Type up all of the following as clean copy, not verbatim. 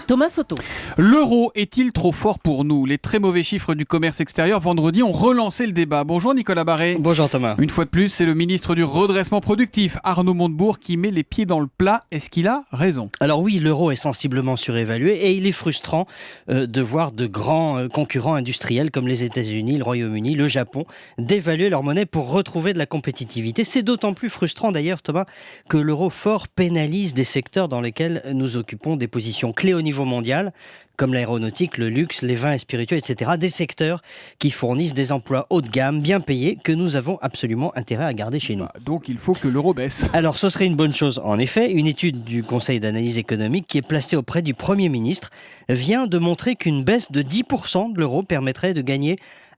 Thomas Soto. L'euro est-il trop fort pour nous? Les très mauvais chiffres du commerce extérieur vendredi ont relancé le débat. Bonjour Nicolas Barré. Bonjour Thomas. Une fois de plus, c'est le ministre du redressement productif, Arnaud Montebourg, qui met les pieds dans le plat. Est-ce qu'il a raison? Alors oui, l'euro est sensiblement surévalué et il est frustrant de voir de grands concurrents industriels comme les États-Unis, le Royaume-Uni, le Japon dévaluer leur monnaie pour retrouver de la compétitivité. C'est d'autant plus frustrant d'ailleurs, Thomas, que l'euro fort pénalise des secteurs dans lesquels nous occupons des positions clés au niveau mondial, comme l'aéronautique, le luxe, les vins et spiritueux, etc. Des secteurs qui fournissent des emplois haut de gamme, bien payés, que nous avons absolument intérêt à garder chez nous. Donc il faut que l'euro baisse. Alors ce serait une bonne chose. En effet, une étude du Conseil d'analyse économique qui est placée auprès du Premier ministre vient de montrer qu'une baisse de 10% de l'euro permettrait de gagner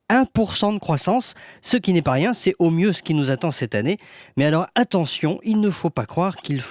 1% de croissance, ce qui n'est pas rien, c'est au mieux ce qui nous attend cette année. Mais alors attention, il ne faut pas croire qu'il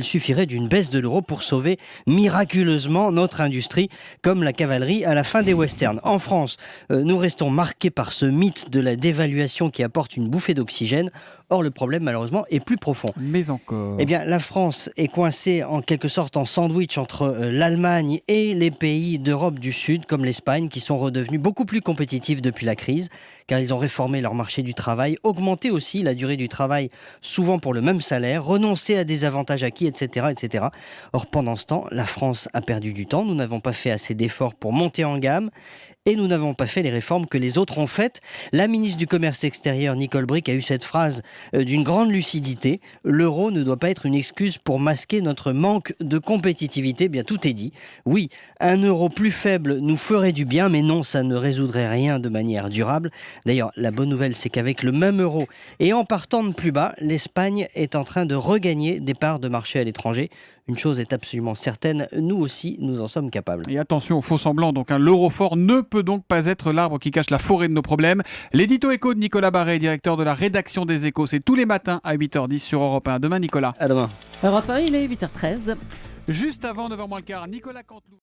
suffirait d'une baisse de l'euro pour sauver miraculeusement notre industrie, comme la cavalerie à la fin des westerns. En France, nous restons marqués par ce mythe de la dévaluation qui apporte une bouffée d'oxygène. Or, le problème, malheureusement, est plus profond. Mais encore. Eh bien, la France est coincée en quelque sorte en sandwich entre l'Allemagne et les pays d'Europe du Sud, comme l'Espagne, qui sont redevenus beaucoup plus compétitifs depuis la crise, car ils ont réformé leur marché du travail, augmenté aussi la durée du travail, souvent pour le même salaire, renoncé à des avantages acquis, etc., etc. Or, pendant ce temps, la France a perdu du temps. Nous n'avons pas fait assez d'efforts pour monter en gamme. Et nous n'avons pas fait les réformes que les autres ont faites. La ministre du Commerce extérieur, Nicole Bricq, a eu cette phrase d'une grande lucidité. L'euro ne doit pas être une excuse pour masquer notre manque de compétitivité. Eh bien, tout est dit. Oui, un euro plus faible nous ferait du bien, mais non, ça ne résoudrait rien de manière durable. D'ailleurs, la bonne nouvelle, c'est qu'avec le même euro et en partant de plus bas, l'Espagne est en train de regagner des parts de marché à l'étranger. Une chose est absolument certaine, nous aussi, nous en sommes capables. Et attention aux faux semblants, donc l'euro fort ne peut donc pas être l'arbre qui cache la forêt de nos problèmes. L'édito écho de Nicolas Barré, directeur de la rédaction des Échos, c'est tous les matins à 8h10 sur Europe 1. À demain Nicolas. À demain. Europe 1, il est 8h13. Juste avant 9h moins le quart, Nicolas Canteloup.